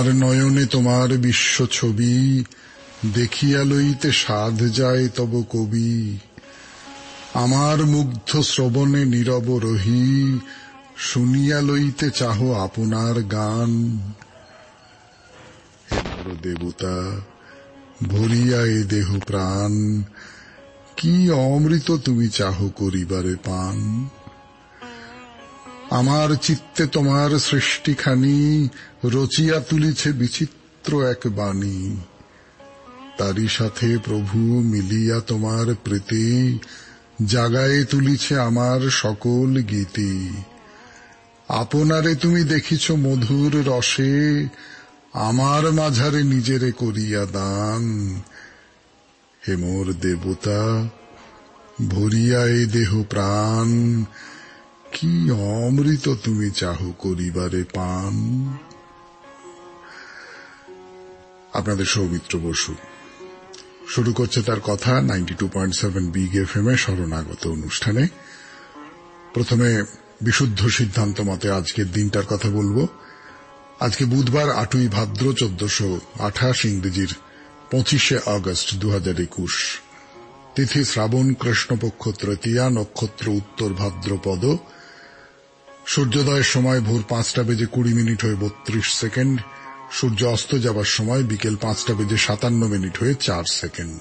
আমার নয়নে তোমার বিশ্ব ছবি, দেখিয়া লইতে সাধ যায় তব কবি। আমার মুগ্ধ শ্রবণে নীরব রহি, শুনিয়া লইতে চাহ আপনার গান। হে বড় দেবতা, ভরিয়া এ দেহ প্রাণ, কি অমৃত তুমি চাহ করিবারে পান। আমার চিত্তে তোমার সৃষ্টিখানি, রচিয়া তুলিছে বিচিত্র এক বাণী। তারি সাথে প্রভু মিলিয়া তোমার প্রীতি, জাগায়ে তুলিছে আমার সকল গীতি। আপনারে তুমি দেখিছ মধুর রসে, আমার মাঝারে নিজেরে করিয়া দান। হে মোর দেবতা, ভরিয়া এ দেহ প্রাণ, কি অমৃত তুমি চাহ করিবারে পান। আপনাদের সৌমিত্র বসু শুরু করছে তার কথা 92.7 বিগ এফএম এ শরণাগত অনুষ্ঠানে। প্রথমে বিশুদ্ধ সিদ্ধান্ত মতে আজকের দিনটার কথা বলবো। আজকে বুধবার 8ই ভাদ্র 1428, ইংরেজির 25শে আগস্ট 2021। তিথি শ্রাবণ, কৃষ্ণপক্ষ তৃতীয়া, নক্ষত্র উত্তর ভাদ্রপদ। সূর্যোদয়ের সময় ভোর 5:20 হয়ে 32 সেকেন্ড। সূর্য অস্ত যাবার সময় বিকেল 5:57 হয়ে 4 সেকেন্ড।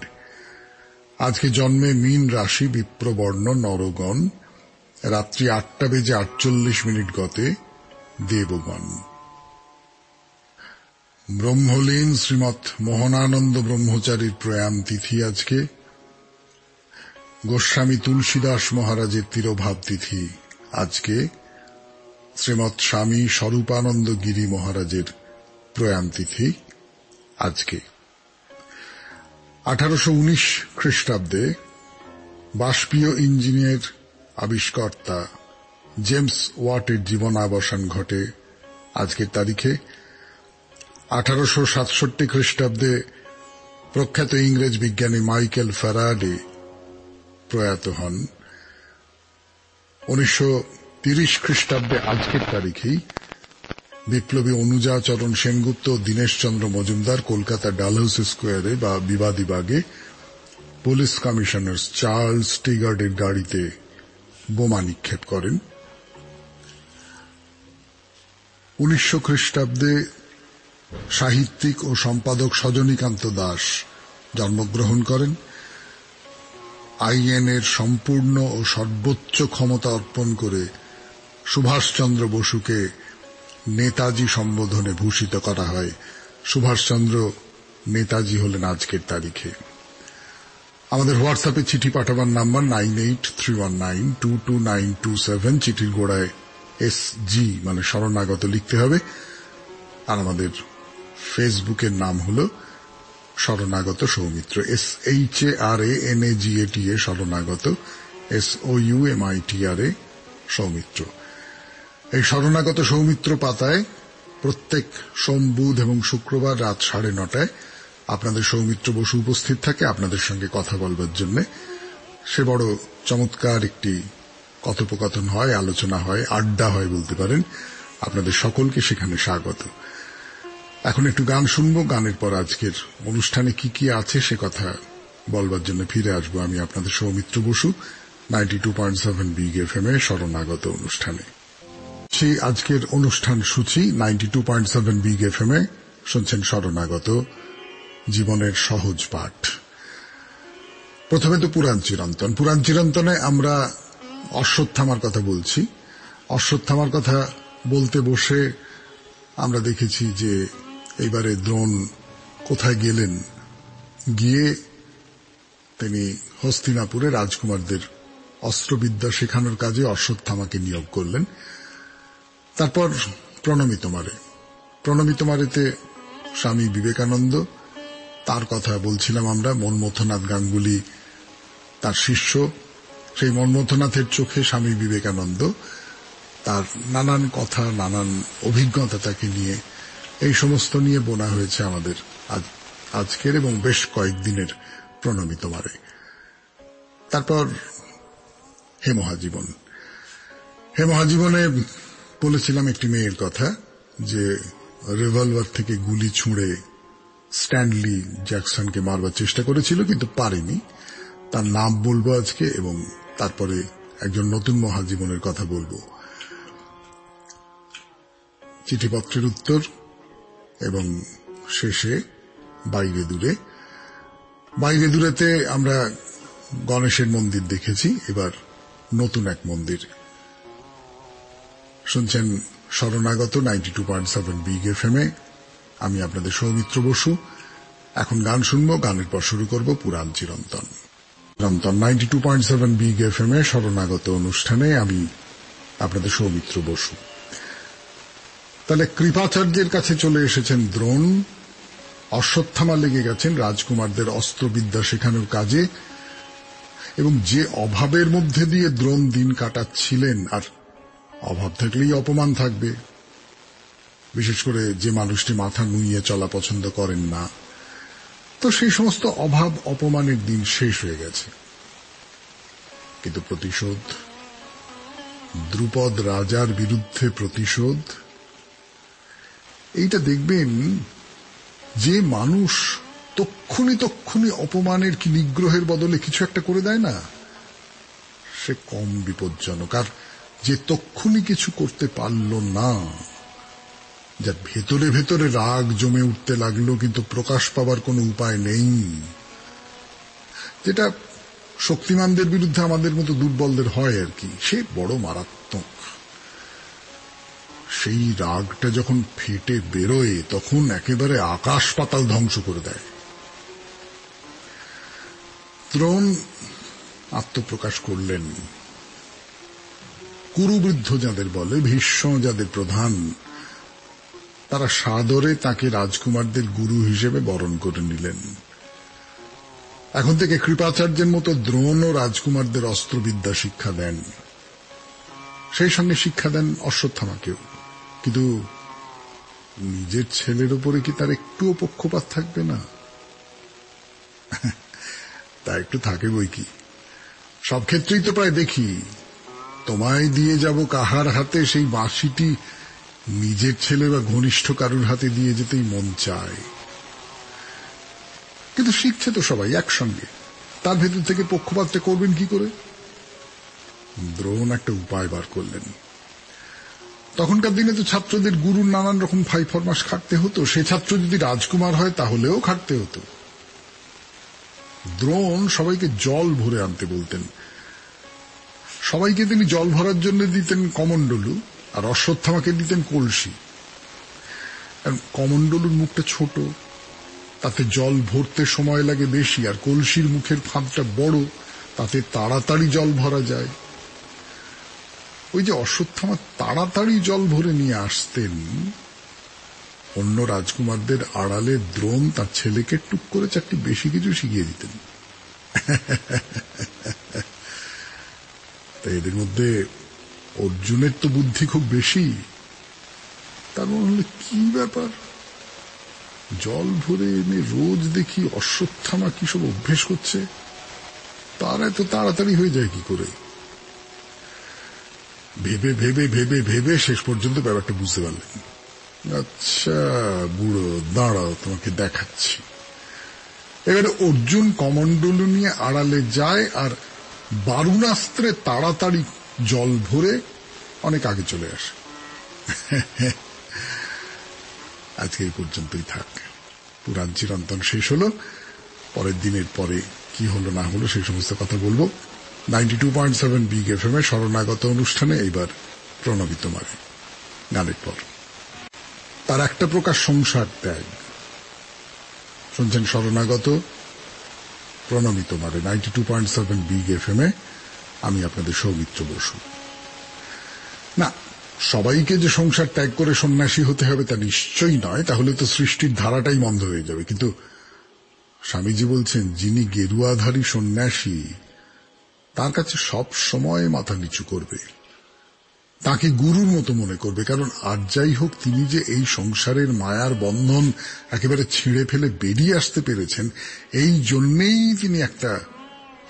আজকে জন্মে মীন রাশি, বিপ্রবর্ণ, নরগণ। রাত্রি 8:48 গতে দেবগণ। ব্রহ্মলীন শ্রীমৎ মোহনানন্দ ব্রহ্মচারীর প্রয়াণ তিথি আজকে। গোস্বামী তুলসীদাস মহারাজের তিরোভাব তিথি আজকে। শ্রীমৎ স্বামী স্বরূপানন্দ গিরি মহারাজের প্রয়াণ তিথি আজকে। 1819 খ্রিস্টাব্দে বাষ্পীয় ইঞ্জিনের আবিষ্কর্তা জেমস ওয়াটের জীবনাবসান ঘটে আজকের তারিখে। 1867 খ্রিস্টাব্দে প্রখ্যাত ইংরেজ বিজ্ঞানী মাইকেল ফ্যারাডে প্রয়াত হন। 1930 খ্রিস্টাব্দে আজকের তারিখেই বিপ্লবী অনুজাচরণ সেনগুপ্ত ও দীনেশচন্দ্র মজুমদার কলকাতা ডালহাউসি স্কোয়ারে বা বিবাদীবাগে পুলিশ কমিশনার চার্লস টিগার্ডের গাড়িতে বোমা নিক্ষেপ করেন। 1900 খ্রিস্টাব্দে সাহিত্যিক ও সম্পাদক সজনীকান্ত দাস জন্মগ্রহণ করেন। আইএনএর সম্পূর্ণ ও সর্বোচ্চ ক্ষমতা অর্পণ করে সুভাষচন্দ্র বসুকে নেতাজি সম্বোধনে ভূষিত করা হয়। সুভাষচন্দ্র নেতাজি হলেন আজকের তারিখে। আমাদের হোয়াটসঅ্যাপে চিঠি পাঠাবার নাম্বার 9831922927। চিঠির গোড়ায় SG মানে শরণাগত লিখতে হবে। আর আমাদের ফেসবুকের নাম হল শরণাগত সৌমিত্র, SHARANAGATA শরণাগত, SOUMITRA সৌমিত্র। এই শরণাগত সৌমিত্র পাতায় প্রত্যেক সোম, বুধ এবং শুক্রবার রাত 9:30 আপনাদের সৌমিত্র বসু উপস্থিত থাকে আপনাদের সঙ্গে কথা বলবার জন্য। সে বড় চমৎকার একটি কথোপকথন হয়, আলোচনা হয়, আড্ডা হয় বলতে পারেন। আপনাদের সকলকে সেখানে স্বাগত। এখন একটু গান শুনবো। গানের পর আজকের অনুষ্ঠানে কি কি আছে সে কথা বলবার জন্য ফিরে আসবো আমি আপনাদের সৌমিত্র বসু 92.7 বিগ এফএম এ শরণাগত অনুষ্ঠানে। সেই আজকের অনুষ্ঠান সূচি 92.7 বিগ এফএম এ শুনছেন শরণাগত, জীবনের সহজ পাঠ। প্রথমে তো পুরাণ চিরন্তন। পুরাণ চিরন্তনে আমরা অশ্বত্থামার কথা বলছি। অশ্বত্থামার কথা বলতে বসে আমরা দেখেছি যে এইবারে দ্রোণ কোথায় গেলেন, গিয়ে তিনি হস্তিনাপুরে রাজকুমারদের অস্ত্রবিদ্যা শেখানোর কাজে অশ্বত্থামাকে নিয়োগ করলেন। তারপর প্রণমিতমারেতে স্বামী বিবেকানন্দ, তার কথা বলছিলাম আমরা। মনমথনাথ গাঙ্গুলি তার শিষ্য। সেই মনমথনাথের চোখে স্বামী বিবেকানন্দ, তার নানান কথা, নানান অভিজ্ঞতা তাকে নিয়ে, এই সমস্ত নিয়ে বোনা হয়েছে আমাদের আজকের এবং বেশ কয়েকদিনের প্রণমিতমারে। তারপর হে মহাজীবনে বলেছিলাম একটি মেয়ের কথা, যে রিভলভার থেকে গুলি ছুঁড়ে স্ট্যানলি জ্যাকসনকে মারবার চেষ্টা করেছিল, কিন্তু পারেনি। তার নাম বলবো আজকে এবং তারপরে একজন নতুন মহাজীবনের কথা বলবো। চিঠিপত্রের উত্তর এবং শেষে বাইরে দূরে। বাইরে দূরেতে আমরা গণেশের মন্দির দেখেছি, এবার নতুন এক মন্দির। শুনছেন শরণাগত 92.7 বিগ এফএম-এ। আমি আপনাদের সৌমিত্র বসু। এখন গান শুনবো, গানের পর শুরু করব পুরাণ চিরন্তন। 92.7 বিগ এফএম-এ শরণাগত অনুষ্ঠানে আমি আপনাদের সৌমিত্র বসু। তাহলে কৃপাচার্যের কাছে চলে এসেছেন দ্রোণ। অশ্বত্থামা লেগে গেছেন রাজকুমারদের অস্ত্রবিদ্যা শেখানোর কাজে, এবং যে অভাবের মধ্যে দিয়ে দ্রোণ দিন কাটাচ্ছিলেন, আর অভাব থাকলেই অপমান থাকবে, বিশেষ করে যে মানুষটি মাথা নুইয়ে চলা পছন্দ করেন না। তো সেই সমস্ত অভাব অপমানের দিন শেষ হয়ে গেছে, কিন্তু প্রতিশোধ, দ্রুপদ রাজার বিরুদ্ধে প্রতিশোধ, এইটা দেখবেন যে মানুষ তক্ষুনি অপমানের কি নিগ্রহের বদলে কিছু একটা করে দেয় না, সে কম বিপজ্জনক। আর যে তক্ষুনি কিছু করতে পারল না, যার ভেতরে ভেতরে রাগ জমে উঠতে লাগলো কিন্তু প্রকাশ পাবার কোনো উপায় নেই, যেটা শক্তিমানদের বিরুদ্ধে আমাদের মতো দুর্বলদের হয় আর কি, সে বড় মারাত্মক। সেই রাগটা যখন ফেটে বেরোয় তখন একেবারে আকাশ পাতাল ধ্বংস করে দেয়। দ্রোণ আত্মপ্রকাশ করলেন। কুরুবৃদ্ধ যাদের বলে, ভীষ্ম যাদের প্রধান, তারা সাদরে তাকে রাজকুমারদের গুরু হিসেবে বরণ করে নিলেন। এখন থেকে কৃপাচার্যের মতো দ্রোণও রাজকুমারদের অস্ত্রবিদ্যা শিক্ষা দেন, সেই সঙ্গে শিক্ষা দেন অশ্বত্থামাকেও। কিন্তু নিজের ছেলের উপরে কি তার একটুও পক্ষপাত থাকবে না? তা একটু থাকে বই কি। সব ক্ষেত্রেই তো প্রায় দেখি, তোমায় দিয়ে যাব কাহার হাতে, সেই বাঁশিটি নিজের ছেলে বা ঘনিষ্ঠ কারুর হাতে দিয়ে যেতেই মন চায়। কিন্তু শিখছে তো সবাই একসঙ্গে, তার ভেতর থেকে পক্ষপাতটা করবেন কি করে? দ্রোণ একটা উপায় বার করলেন। তখনকার দিনে তো ছাত্রদের গুরুর নানান রকম ফাই ফরমাস খাটতে হতো, সে ছাত্র যদি রাজকুমার হয় তাহলেও খাটতে হতো। দ্রোণ সবাইকে জল ভরে আনতে বলতেন। সবাইকে তিনি জল ভরার জন্য দিতেন কমণ্ডলু, আর অশ্বত্থামাকে দিতেন কলসি। কমণ্ডলুর মুখটা ছোট, তাতে জল ভরতে সময় লাগে বেশি, আর কলসির মুখের ফাঁদটা বড়, তাতে তাড়াতাড়ি জল ভরা যায়। ওই যে অশ্বত্থামা তাড়াতাড়ি জল ভরে নিয়ে আসতেন, অন্য রাজকুমারদের আড়ালে দ্রোণ তার ছেলেকে টুক করে চারটি বেশি কিছু শিখিয়ে দিতেন। তাই এদের মধ্যে অর্জুনের তো বুদ্ধি খুব বেশি। তার মনে হলো কি ব্যাপার, জল ভরে এনে রোজ দেখি অশ্বত্থামা কি সব অভ্যেস করছে, তার এত তাড়াতাড়ি হয়ে যায় কি করে? ভেবে ভেবে ভেবে ভেবে শেষ পর্যন্ত ব্যাপারটা বুঝতে পারলেন। আচ্ছা বুড়ো, দাঁড়াও তোমাকে দেখাচ্ছি। এবারে অর্জুন কমণ্ডলু নিয়ে আড়ালে যায়, আর বারুণাস্ত্রে তাড়াতাড়ি জল ভরে অনেক আগে চলে আসে। আজকে এই পর্যন্তই থাক। পুরাণ চিরন্তন শেষ হলো। পরের দিনের পরে কি হলো না হলো সেই সমস্ত কথা বলবো 92.7 বিগ এফএম-এ শরণাগত অনুষ্ঠানে। এইবার প্রণবী তোমারে, গানের পর। তার একটা প্রকার সংসার ত্যাগ। শুনছেন শরণাগত, প্রণবী তোমারে 92.7 বিগ এফএম-এ। আমি আপনাদের সৌমিত্র বসু। না, সবাইকে যে সংসার ত্যাগ করে সন্ন্যাসী হতে হবে তা নিশ্চয়ই নয়, তাহলে তো সৃষ্টির ধারাটাই বন্ধ হয়ে যাবে। কিন্তু স্বামীজি বলছেন, যিনি গেরুয়াধারী সন্ন্যাসী, তার কাছে সব সময় মাথা নিচু করবে, তাকে গুরুর মতো মনে করবে। কারণ আর যাই হোক, তিনি যে এই সংসারের মায়ার বন্ধন একেবারে ছিঁড়ে ফেলে বেরিয়ে আসতে পেরেছেন, এই জন্যেই তিনি একটা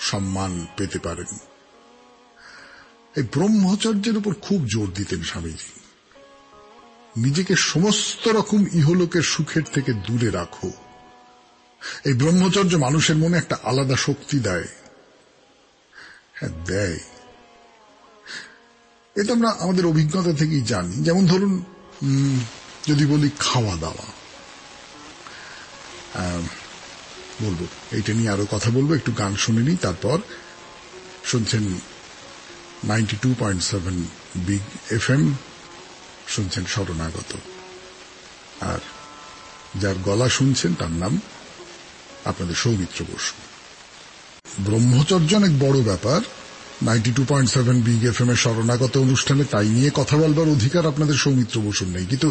সম্মান পেতে পারেন। এই ব্রহ্মচর্যের উপর খুব জোর দিতেন স্বামীজি। নিজেকে সমস্ত রকম ইহলোকের সুখের থেকে দূরে রাখো। এই ব্রহ্মচর্য মানুষের মনে একটা আলাদা শক্তি দেয়। হ্যাঁ, দেয়। এটা আমরা আমাদের অভিজ্ঞতা থেকেই জানি। যেমন ধরুন, যদি বলি খাওয়া দাওয়া, বলবো এইটা নিয়ে আরো কথা বলবো, একটু গান শুনে নিই, তারপর শুনছেন 92.7 বিগ FM, শুনছেন শরণাগত। আর যার গলা শুনছেন তার নাম আপনাদের সৌমিত্র বসু। ব্রহ্মচর্য অনেক বড় ব্যাপার। 92.7 বিগ FM এর শরণাগত অনুষ্ঠানে তাই নিয়ে কথা বলবার অধিকার আপনাদের সৌমিত্র বসুর নেই, কিন্তু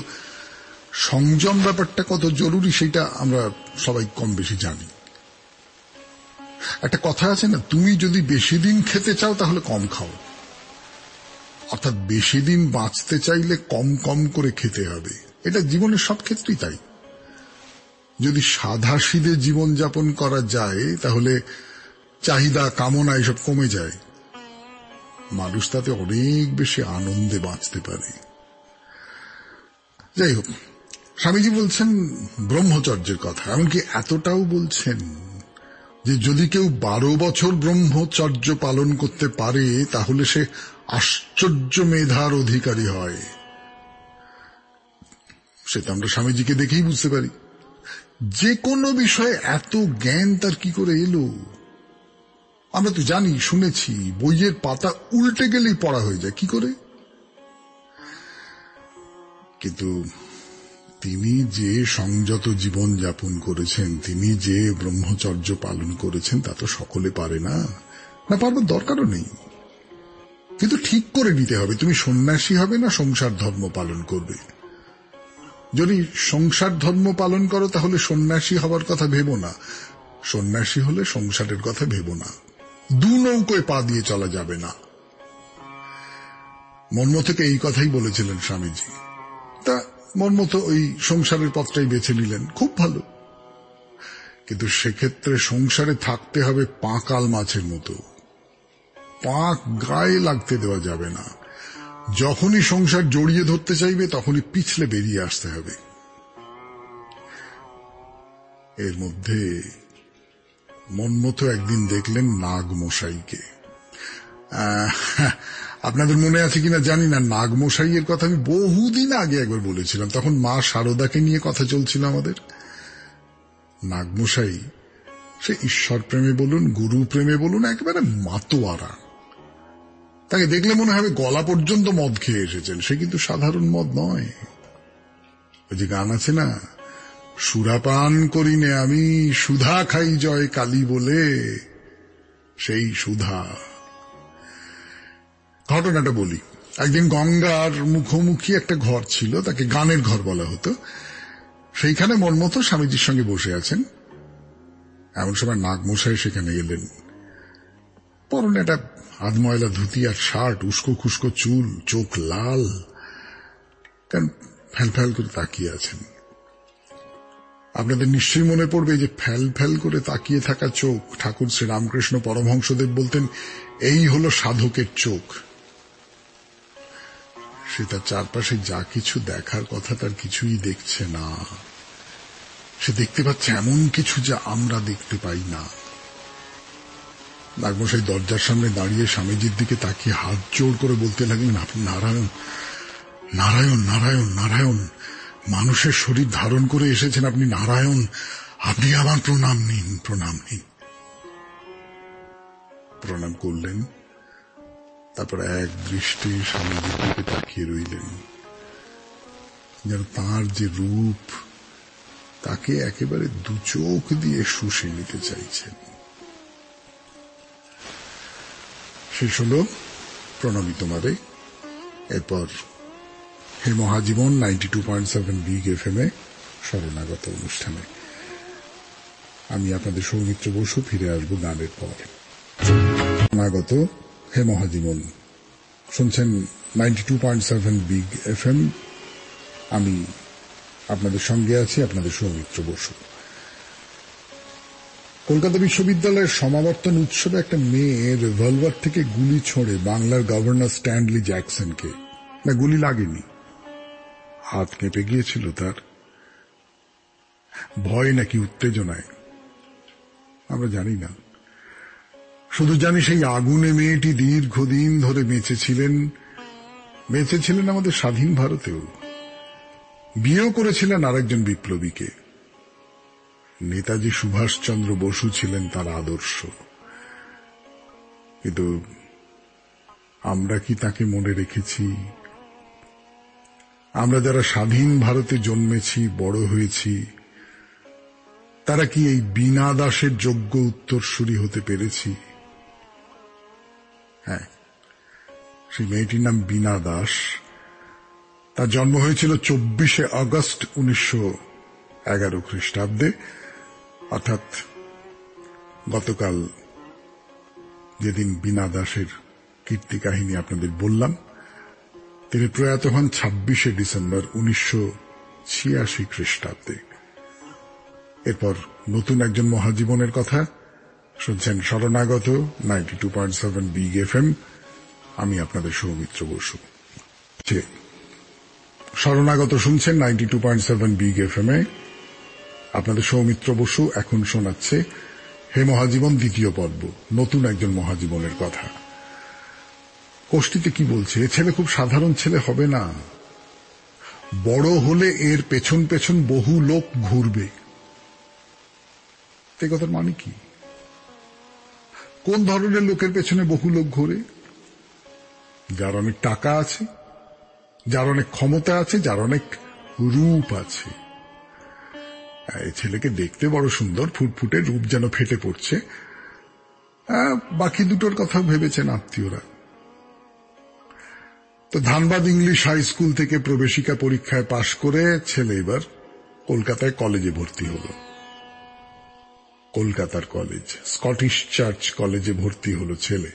সংযম ব্যাপারটা কত জরুরি সেটা আমরা সবাই কম বেশি জানি। একটা কথা আছে না, তুমি যদি বেশি দিন খেতে চাও তাহলে কম খাও। অর্থাৎ বেশি দিন বাঁচতে চাইলে কম কম করে খেতে হবে। এটা জীবনের সব ক্ষেত্রেই তাই। যদি সাধাসিধে জীবনযাপন করা যায় তাহলে চাহিদা, কামনা এসব কমে যায়। মানুষ তাতে অনেক বেশি আনন্দে বাঁচতে পারে। যাই হোক, স্বামীজি বলছেন ব্রহ্মচর্যের কথা, এমনকি এতটাও বলছেন যে যদি কেউ 12 বছর ব্রহ্মচর্য পালন করতে পারে তাহলে সে আশ্চর্য মেধার অধিকারী হয়। সেটা আমরা স্বামীজিকে দেখেই বুঝতে পারি। যে কোনো বিষয়ে এত জ্ঞান তার কি করে এলো? আমরা তো জানি, শুনেছি, বইয়ের পাতা উল্টে গেলেই পড়া হয়ে যায়। কি করে? কিন্তু তিনি যে সংযত জীবন যাপন করেছেন, তিনি যে ব্রহ্মচর্য পালন করেছেন, তা তো সকলে পারে না। না পারবার দরকারও নেই, কিন্তু ঠিক করে নিতে হবে তুমি সন্ন্যাসী হবে না সংসার ধর্ম পালন করবে। যদি সংসার ধর্ম পালন করো তাহলে সন্ন্যাসী হবার কথা ভেবো না, সন্ন্যাসী হলে সংসারের কথা ভেবো না। দু নৌকোয় পা দিয়ে চলা যাবে না। মনমথকে এই কথাই বলেছিলেন স্বামীজি। তা মনমথ ওই সংসারের পথটাই বেছে নিলেন, খুব ভালো। কিন্তু সেক্ষেত্রে সংসারে থাকতে হবে পাঁকাল মাছের মতো, পাঁক গায়ে লাগতে দেওয়া যাবে না। যখনই সংসার জড়িয়ে ধরতে চাইবে তখনই পিছলে বেরিয়ে আসতে হবে। এর মধ্যে মনমথ একদিন দেখলেন নাগমশাইকে। আপনাদের মনে আছে কিনা জানি না, নাগমশাইয়ের কথা আমি বহুদিন আগে একবার বলেছিলাম, তখন মা শারদাকে নিয়ে কথা চলছিল আমাদের। নাগমশাই সে ঈশ্বর প্রেমে বলুন, গুরু প্রেমে বলুন, একেবারে মাতোয়ারা। তাকে দেখলে মনে হবে গলা পর্যন্ত মদ খেয়ে এসেছেন। সে কিন্তু সাধারণ মদ নয়। ওই যে গান আছে না, সুরাপান করিনে আমি, সুধা খাই জয় কালী বলে, সেই সুধা। ঘটনাটা বলি। একদিন গঙ্গার মুখোমুখি একটা ঘর ছিল, তাকে গানের ঘর বলা হতো। সেইখানে মনমথ স্বামীজির সঙ্গে বসে আছেন। এমন সময় নাগমশাই সেখানে এলেন। পরনে একটা আধময়লা ধুতি আর শার্ট, উস্কো খুস্কো চুল, চোখ লাল, কারণ ফ্যাল ফ্যাল করে তাকিয়ে আছেন। আপনাদের নিশ্চয়ই মনে পড়বে যে ফ্যাল ফ্যাল করে তাকিয়ে থাকা চোখ, ঠাকুর শ্রীরামকৃষ্ণ পরমহংসদেব বলতেন এই হলো সাধকের চোখ। সে তার চারপাশে যা কিছু দেখার কথা তার কিছুই দেখছে না। সে দেখতে পাচ্ছে এমন কিছু যা আমরা দেখতে পাই না। নাগমশাই দরজার সামনে দাঁড়িয়ে স্বামীজির দিকে তাকিয়ে হাত জোড় করে বলতে লাগলেন, আপনি নারায়ণ, নারায়ণ, নারায়ণ, নারায়ণ, মানুষের শরীর ধারণ করে এসেছেন আপনি নারায়ণ, আপনি আমার প্রণাম নিন, প্রণাম নিন। প্রণাম করলেন, তারপর এক দৃষ্টি স্বামীজির দিকে তাকিয়ে রইলেন, যেন তাঁর যে রূপ তাকে একেবারে দু চোখ দিয়ে শুষে নিতে চাইছেন। শেষ হল প্রণামী তোমারে। এরপর হে মহাজীবন 92.7 বিগ FM এ শরণাগত অনুষ্ঠানে আমি আপনাদের সৌমিত্র বসু ফিরে আসবো গানের পর। শরণাগত হে মহাজীবন শুনছেন 92.7 বিগ FM। আমি আপনাদের সঙ্গে আছি, আপনাদের সৌমিত্র বসু। কলকাতা বিশ্ববিদ্যালয়ের সমাবর্তন উৎসবে একটা মেয়ে রিভলভার থেকে গুলি ছোঁড়ে বাংলার গভর্নর স্ট্যানলি জ্যাকসনকে। না, গুলি লাগেনি, হাত কেঁপে গিয়েছিল তার, ভয় নাকি উত্তেজনায় আমরা জানি না। শুধু জানি সেই আগুনে মেয়েটি দীর্ঘদিন ধরে বেঁচেছিলেন আমাদের স্বাধীন ভারতেও। বিয়েও করেছিলেন আরেকজন বিপ্লবীকে। নেতাজি সুভাষচন্দ্র বসু ছিলেন তার আদর্শ। কিন্তু আমরা কি তাকে মনে রেখেছি? আমরা যারা স্বাধীন ভারতে জন্মেছি, বড় হয়েছি, তারা কি এই বীণা দাসের যোগ্য উত্তরসূরি হতে পেরেছি? হ্যাঁ, সেই মেয়েটির নাম বীণা দাস। তার জন্ম হয়েছিল 24শে আগস্ট 1911 খ্রিস্টাব্দে, অর্থাৎ গতকাল যেদিন বীণা দাসের কীর্তি কাহিনী আপনাদের বললাম, তিনি প্রয়াত হন 26শে ডিসেম্বর 1986 খ্রিস্টাব্দে। এরপর নতুন একজন মহাজীবনের কথা শুনছেন শরণাগত 92.7 বিগ এফএম। আমি আপনাদের সৌমিত্র বসু। শরণাগত শুনছেন 92.7 বিগ এফএম এ। আপনাদের সৌমিত্র বসু এখন শোনাচ্ছে হে মহাজীবন দ্বিতীয় পর্ব, নতুন একজন মহাজীবনের কথা। কোষ্ঠীতে কি বলছে? এ ছেলে খুব সাধারণ ছেলে হবে না, বড় হলে এর পেছন পেছন বহু লোক ঘুরবে। এই কথার মানে কি? কোন ধরনের লোকের পেছনে বহু লোক ঘুরে? যার অনেক টাকা আছে, যার অনেক ক্ষমতা আছে, যার অনেক রূপ আছে। এই ছেলেকে দেখতে বড় সুন্দর, ফুটফুটে, রূপ যেন ফেটে পড়ছে। বাকি দুটোর কথা ভেবেছেন আত্মীয়রা। তো ধানবাদ ইংলিশ হাই স্কুল থেকে প্রবেশিকা পরীক্ষায় পাশ করে ছেলে এবার কলকাতায় কলেজে ভর্তি হল। কলকাতার কলেজ, স্কটিশ চার্চ কলেজে ভর্তি হলো ছেলে।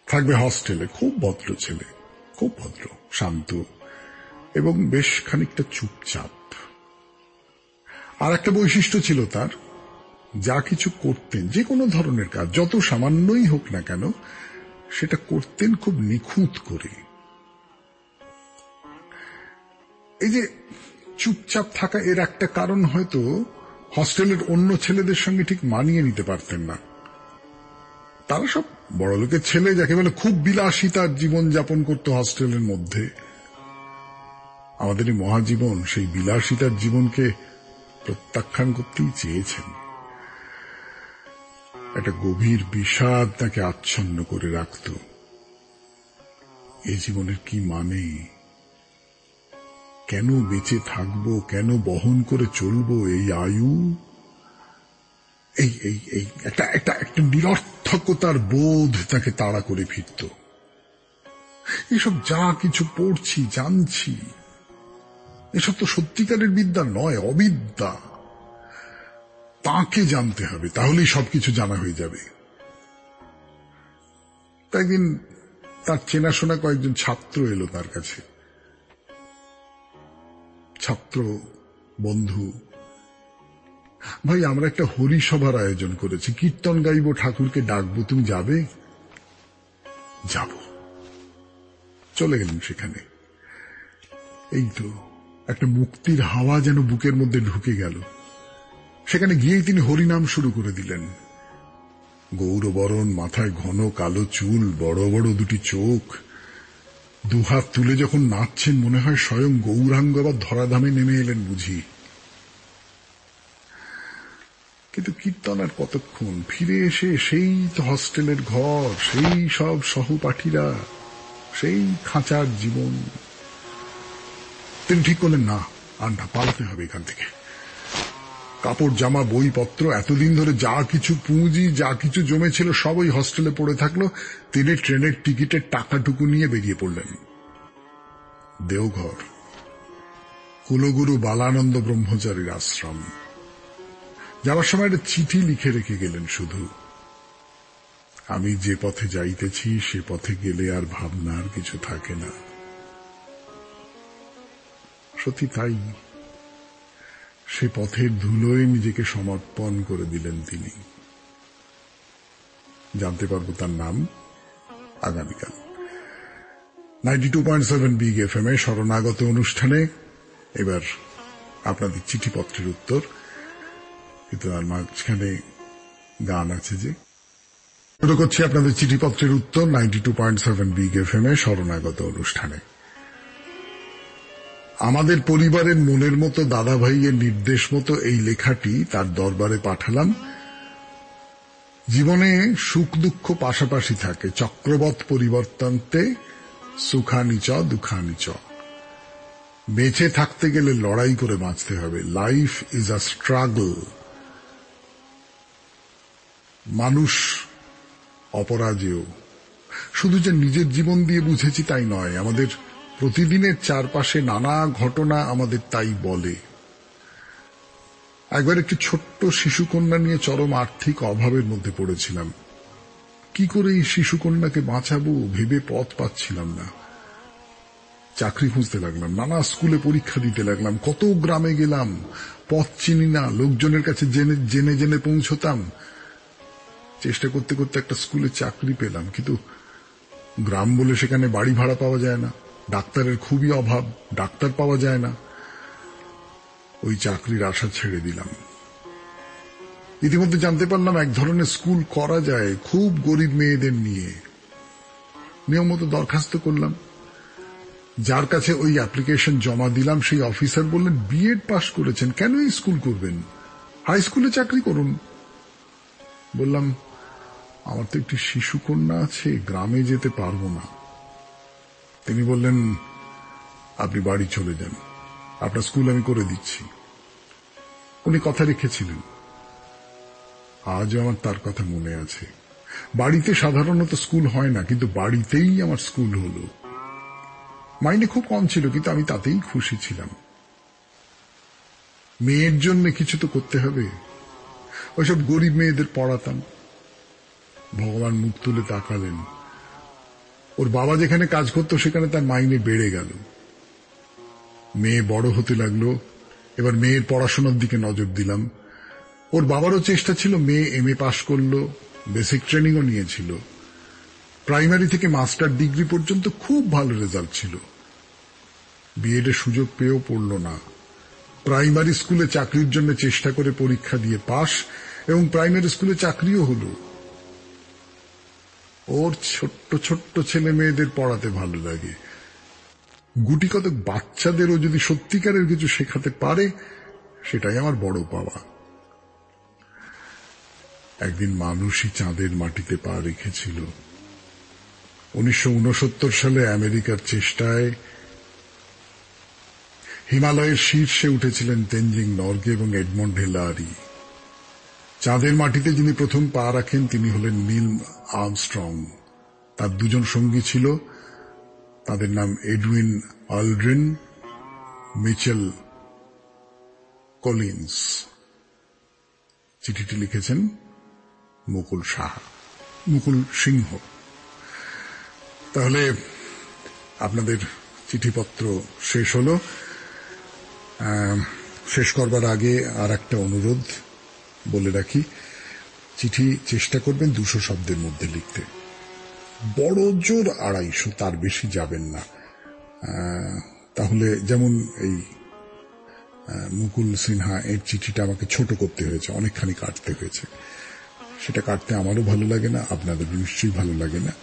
থাকবে হস্টেলে। খুব ভদ্র ছেলে, খুব ভদ্র, শান্ত এবং বেশ খানিকটা চুপচাপ। আর একটা বৈশিষ্ট্য ছিল তার, যা কিছু করতেন, যে কোনো ধরনের কাজ যত সামান্যই হোক না কেন, সেটা করতেন খুব নিখুঁত করে। এই যে চুপচাপ থাকা, এর একটা কারণ হয়তো হস্টেলের অন্য ছেলেদের সঙ্গে ঠিক মানিয়ে নিতে পারতেন না। তারা সব বড়লোকের ছেলে, যাকে বলে খুব বিলাসিতার জীবন যাপন করত হস্টেলের মধ্যে। আমাদের এই মহাজীবন সেই বিলাসিতার জীবনকে প্রত্যাখ্যান করতেই চেয়েছেন। একটা গভীর বিষাদ তাকে আচ্ছন্ন করে রাখত। এই জীবনের কি মানে? কেন বেঁচে থাকবো? কেন বহন করে চলবো এই আয়ু? এই একটা নিরর্থকতার বোধ তাকে তাড়া করে ফিরত। এসব যা কিছু পড়ছি, জানছি, এসব তো সত্যিকারের বিদ্যা নয়, অবিদ্যা। তাকে জানতে হবে, তাহলেই সবকিছু জানা হয়ে যাবে। একদিন তার চেনাশোনা কয়েকজন ছাত্র এলো তার কাছে। ছাত্র বন্ধু, ভাই আমরা একটা হরিসভার আয়োজন করেছি, কীর্তন গাইব, ঠাকুরকে ডাকবো, তুমি যাবে? যাব। চলে গেলেন সেখানে। এই তো একটা মুক্তির হাওয়া যেন বুকের মধ্যে ঢুকে গেল। সেখানে গিয়েই তিনি হরিনাম শুরু করে দিলেন। গৌরবরণ, মাথায় ঘন কালো চুল, বড় বড় দুটি চোখ, দুহাত তুলে যখন নাচছেন মনে হয় স্বয়ং গৌরাঙ্গ আবার ধরাধামে নেমে এলেন বুঝি। কিন্তু কীর্তন আর কতক্ষণ? ফিরে এসে সেই তো হস্টেলের ঘর, সেই সব সহপাঠীরা, সেই খাঁচার জীবন। তিনি ঠিক করলেন, না আর না, পালাতে হবে এখান থেকে। কাপড় জামা বইপত্র এতদিন ধরে যা কিছু পুঁজি, যা কিছু জমেছিল সব ওই হস্টেলে পড়ে থাকলো। তিনি ট্রেনের টিকিটের টাকাটুকু নিয়ে বেরিয়ে পড়লেন দেওঘর, কুলগুরু বালানন্দ ব্রহ্মচারীর আশ্রম। যাওয়ার সময় একটা চিঠি লিখে রেখে গেলেন শুধু, আমি যে পথে যাইতেছি সে পথে গেলে আর ভাবনার কিছু থাকে না। সত্যি তাই, সে পথের ধুলোয় নিজেকে সমর্পণ করে দিলেন তিনি। জানতে পারবো তার নাম আগামীকাল। 92.7 বিগ এফএম এ শরণাগত অনুষ্ঠানে এবার আপনাদের চিঠিপত্রের উত্তর, কিন্তু আর মাঝখানে গান আছে যে শুরু করছি আপনাদের চিঠিপত্রের উত্তর 92.7 বিগ এফএম এ শরণাগত অনুষ্ঠানে। আমাদের পরিবারের মনের মতো দাদা ভাইয়ের নির্দেশ মতো এই লেখাটি তার দরবারে পাঠালাম। জীবনে সুখ দুঃখ পাশাপাশি থাকে, চক্রবৎ পরিবর্তনতে সুখানি চ দুঃখানি চ। বেঁচে থাকতে গেলে লড়াই করে বাঁচতে হবে। Life is a struggle. মানুষ অপরাজেয়। শুধু যে নিজের জীবন দিয়ে বুঝেছি তাই নয়, আমাদের প্রতিদিনের চারপাশে নানা ঘটনা আমাদের তাই বলে। একবার একটি ছোট্ট শিশুকন্যা নিয়ে চরম আর্থিক অভাবের মধ্যে পড়েছিলাম। কি করে এই শিশুকন্যাকে বাঁচাবো ভেবে পথ পাচ্ছিলাম না। চাকরি খুঁজতে লাগলাম, নানা স্কুলে পরীক্ষা দিতে লাগলাম, কত গ্রামে গেলাম, পথ চিনি না, লোকজনের কাছে জেনে জেনে পৌঁছতাম। চেষ্টা করতে করতে একটা স্কুলে চাকরি পেলাম, কিন্তু গ্রাম বলে সেখানে বাড়ি ভাড়া পাওয়া যায় না, ডাক্তারের খুবই অভাব, ডাক্তার পাওয়া যায় না। ওই চাকরির আশা ছেড়ে দিলাম। ইতিমধ্যে জানতে পারলাম এক ধরনের স্কুল করা যায় খুব গরিব মেয়েদের নিয়ে। নিয়মিত দরখাস্ত করলাম। যার কাছে ওই অ্যাপ্লিকেশন জমা দিলাম সেই অফিসার বললেন, বিএড পাশ করেছেন, কেন এই স্কুল করবেন, হাই স্কুলে চাকরি করুন। বললাম, আমার তো একটি শিশু কন্যা আছে, গ্রামে যেতে পারবো না। তিনি বললেন, আপনি বাড়ি চলে যান, আপনার স্কুল আমি করে দিচ্ছি। উনি কথা রেখেছিলেন। আজও আমার তার কথা মনে আছে। বাড়িতে সাধারণত স্কুল হয় না, কিন্তু বাড়িতেই আমার স্কুল হলো। মাইনে খুব কম ছিল, কিন্তু আমি তাতেই খুশি ছিলাম। মেয়ের জন্য কিছু তো করতে হবে। ওইসব গরিব মেয়েদের পড়াতাম। ভগবান মুখ তুলে তাকালেন। ওর বাবা যেখানে কাজ করত সেখানে তার মাইনে বেড়ে গেল। মেয়ে বড় হতে লাগলো। এবার মেয়ের পড়াশোনার দিকে নজর দিলাম। ওর বাবারও চেষ্টা ছিল, মেয়ে এমএ পাশ করলো, বেসিক ট্রেনিংও নিয়েছিল। প্রাইমারি থেকে মাস্টার ডিগ্রি পর্যন্ত খুব ভালো রেজাল্ট ছিল। বিএড এর সুযোগ পেয়েও পড়ল না। প্রাইমারি স্কুলে চাকরির জন্য চেষ্টা করে পরীক্ষা দিয়ে পাশ, এবং প্রাইমারি স্কুলে চাকরিও হলো। ওর ছোট্ট ছোট্ট ছেলে মেয়েদের পড়াতে ভালো লাগে। গুটি কতক বাচ্চাদেরও যদি সত্যিকারের কিছু শেখাতে পারে, সেটাই আমার বড় পাওয়া। একদিন মানুষই চাঁদের মাটিতে পা রেখেছিল। 1969 সালে আমেরিকার চেষ্টায় হিমালয়ের শীর্ষে উঠেছিলেন তেনজিং নরগে এবং এডমন্ড হিলারি। চাঁদের মাটিতে যিনি প্রথম পা রাখেন তিনি হলেন নীল আর্মস্ট্রং। তার দুজন সঙ্গী ছিল, তাদের নাম এডউইন অলড্রিন, মিচেল কলিন্স। চিঠিটি লিখেছেন মুকুল সিংহ। তাহলে আপনাদের চিঠিপত্র শেষ হল। শেষ করবার আগে আর একটা অনুরোধ বলে রাখি, চিঠি চেষ্টা করবেন 200 শব্দের মধ্যে লিখতে। বড় জোর 250, তার বেশি যাবেন না। তাহলে যেমন এই মুকুল সিনহা এর চিঠিটা আমাকে ছোট করতে হয়েছে, অনেকখানি কাটতে হয়েছে। সেটা কাটতে আমারও ভালো লাগে না, আপনাদের নিশ্চয়ই ভালো লাগে না।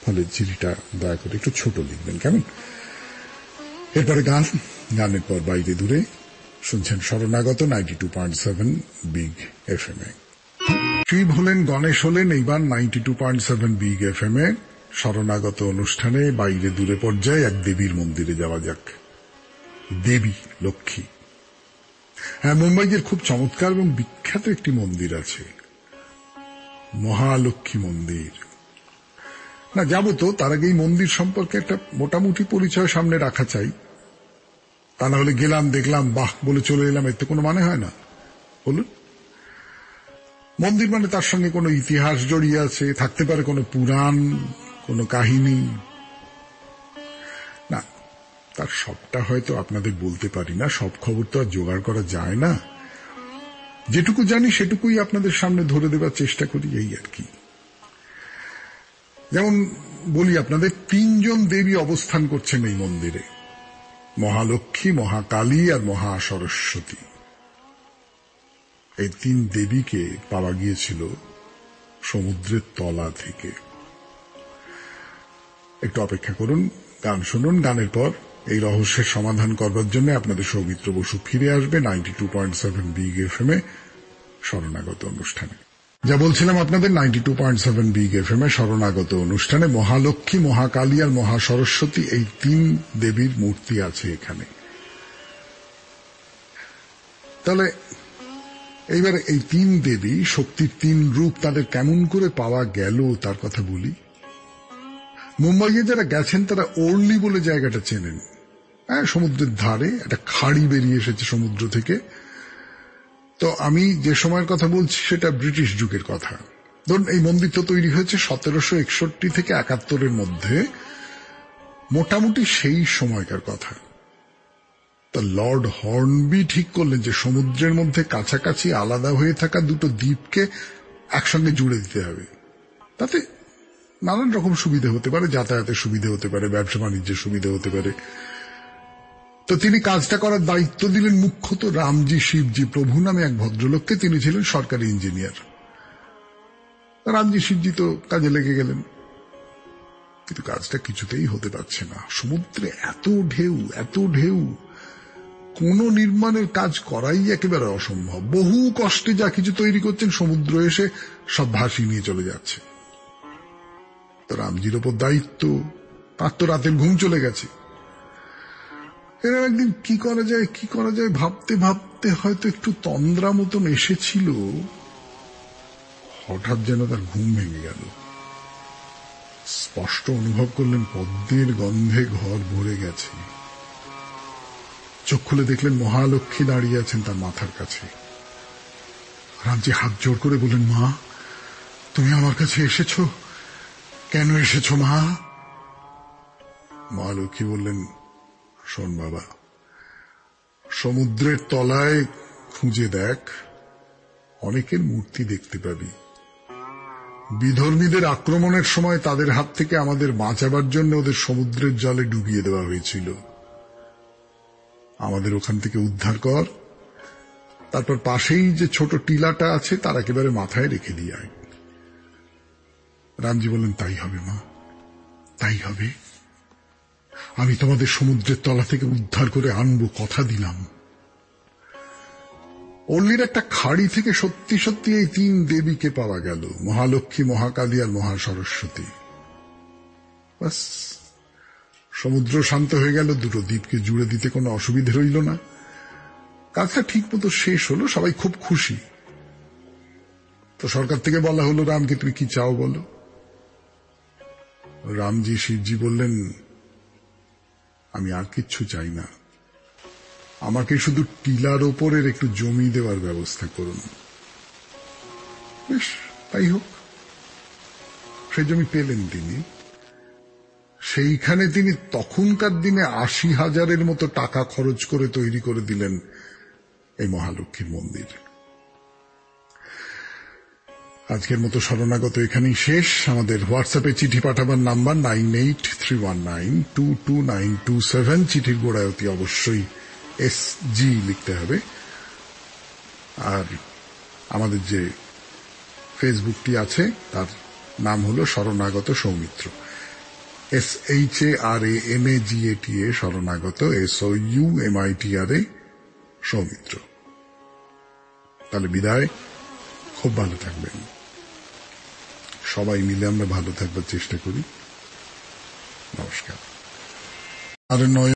ফলে চিঠিটা দয়া করে একটু ছোট লিখবেন, কেমন? এরপরে গানের পর বাইরে দূরে শুনছেন শরণাগত 92.7 বিগ এফএম এ। শিব হলেন, গণেশ হলেন, এইবার 92.7 বিগ এফএম এ শরণাগত অনুষ্ঠানে বাইরে দূরে পর্যায়ে এক দেবীর মন্দিরে যাওয়া যাক। দেবী লক্ষ্মী। হ্যাঁ, মুম্বাইয়ের খুব চমৎকার এবং বিখ্যাত একটি মন্দির আছে, মহালক্ষ্মী মন্দির। না, যাবো তো, তার আগে এই মন্দির সম্পর্কে একটা মোটামুটি পরিচয় সামনে রাখা চাই। তা না হলে গেলাম, দেখলাম, বাহ বলে চলে এলাম, এতে কোনো মানে হয় না। বলুন, মন্দির মানে তার সঙ্গে কোনো ইতিহাস জড়িয়ে আছে, থাকতে পারে কোনো পুরাণ, কোনো কাহিনী। না, তার সবটা হয়তো আপনাদের বলতে পারি না, সব খবর তো আর জোগাড় করা যায় না। যেটুকু জানি সেটুকুই আপনাদের সামনে ধরে দেবার চেষ্টা করি, এই আর কি। যেমন বলি আপনাদের, 3 জন দেবী অবস্থান করছেন এই মন্দিরে, মহালক্ষ্মী, মহাকালী আর মহা সরস্বতী। এই 3 দেবীকে পাওয়া গিয়েছিল সমুদ্রের তলা থেকে। একটু অপেক্ষা করুন, গান শুনুন, গানের পর এই রহস্যের সমাধান করবার জন্য আপনাদের সৌমিত্র বসু ফিরে আসবে 92.7 বিগ এফএম এ শরণাগত অনুষ্ঠানে। যা বলছিলাম আপনাদের, 92.7 বিগ এফএম এ শরণাগত অনুষ্ঠানে মহালক্ষ্মী, মহাকালী আর মহা সরস্বতী, এই 3 দেবীর মূর্তি আছে এখানে। তাহলে এইবার এই 3 দেবী শক্তির 3 রূপ, তাদের কেমন করে পাওয়া গেল তার কথা বলি। মুম্বাইয়ে যারা গেছেন তারা ওর্লি বলে জায়গাটা চেনেন। হ্যাঁ, সমুদ্রের ধারে একটা খাড়ি বেরিয়ে এসেছে সমুদ্র থেকে। তো আমি যে সময়ের কথা বলছি সেটা ব্রিটিশ যুগের কথা। ধরুন, এই মন্দিরটা তৈরি হয়েছে 1761 থেকে 71 মধ্যে, মোটামুটি সেই সময়কার কথা। তা লর্ড হর্নবি ঠিক করলেন যে সমুদ্রের মধ্যে কাছাকাছি আলাদা হয়ে থাকা 2টো দ্বীপকে একসঙ্গে জুড়ে দিতে হবে। তাতে নানান রকম সুবিধা হতে পারে, যাতায়াতের সুবিধা হতে পারে, ব্যবসা বাণিজ্যের সুবিধা হতে পারে। তো তিনি কাজটা করার দায়িত্ব দিলেন মুখ্যত রামজি শিবজি প্রভু নামে এক ভদ্রলোককে। তিনি ছিলেন সরকারি ইঞ্জিনিয়ার। রামজি শিবজি তো কাজে লেগে গেলেন, কিন্তু কাজটা কিছুতেই হতে পারছে না। সমুদ্রে এত ঢেউ, এত ঢেউ, কোন নির্মাণের কাজ করাই একেবারে অসম্ভব। বহু কষ্টে যা কিছু তৈরি করছেন সমুদ্র এসে সব ভাসিয়ে নিয়ে চলে যাচ্ছে। তো রামজির ওপর দায়িত্ব, তার তো রাতের ঘুম চলে গেছে। এরা একদিন কি করা যায় ভাবতে ভাবতে হয়তো একটু তন্দ্রা মতন এসেছিল, হঠাৎ যেন তার ঘুম ভেঙে গেল। স্পষ্ট অনুভব করলেন পদ্মের গন্ধে ঘর ভরে গেছে। চোখ খুলে দেখলেন মহালক্ষ্মী দাঁড়িয়ে আছেন তার মাথার কাছে। রামজি হাত জোড় করে বললেন, মা, তুমি আমার কাছে এসেছো? কেন এসেছো মা? মহালক্ষ্মী বললেন, শোন বাবা, সমুদ্রের তলায় খুঁজে দেখ, অনেকের মূর্তি দেখতে পাবি। বিধর্মীদের আক্রমণের সময় তাদের হাত থেকে আমাদের বাঁচাবার জন্য ওদের সমুদ্রের জলে ডুবিয়ে দেওয়া হয়েছিল। আমাদের ওখান থেকে উদ্ধার কর, তারপর পাশেই যে ছোট টিলাটা আছে তার একেবারে মাথায় রেখে দিয়ে আয়। রামজি বললেন, তাই হবে মা, তাই হবে। আমি তোমাদের সমুদ্রের তলা থেকে উদ্ধার করে আনবো, কথা দিলাম। ওর্লির একটা খাড়ি থেকে সত্যি সত্যি এই 3 দেবীকে পাওয়া গেল, মহালক্ষ্মী, মহাকালী আর মহা সরস্বতী। বাস, সমুদ্র শান্ত হয়ে গেল, 2টো দ্বীপকে জুড়ে দিতে কোনো অসুবিধে রইল না। কাজটা ঠিক মতো শেষ হলো, সবাই খুব খুশি। তো সরকার থেকে বলা হলো, রামকে তুমি কি চাও বলো। রামজি শিবজি বললেন, আমি আর কিচ্ছু চাই না, আমাকে শুধু টিলার ওপরের একটু জমি দেওয়ার ব্যবস্থা করুন। বেশ, তাই হোক। সেই জমি পেলেন তিনি। সেইখানে তিনি তখনকার দিনে 80,000-এর মতো টাকা খরচ করে তৈরি করে দিলেন এই মহালক্ষ্মীর মন্দির। আজকের মতো শরণাগত এখানেই শেষ। আমাদের হোয়াটসঅ্যাপে চিঠি পাঠাবার নাম্বার 9831922927। চিঠির গোড়ায় অতি অবশ্যই SG লিখতে হবে। আর আমাদের যে ফেসবুকটি আছে তার নাম হলো শরণাগত সৌমিত্র, SHARANAGATA শরণাগত, SOUMITRA সৌমিত্র। তাহলে বিদায়, খুব ভালো থাকবেন। সবাই মিলে আমরা ভালো থাকবার চেষ্টা করি। নমস্কার। আর নয়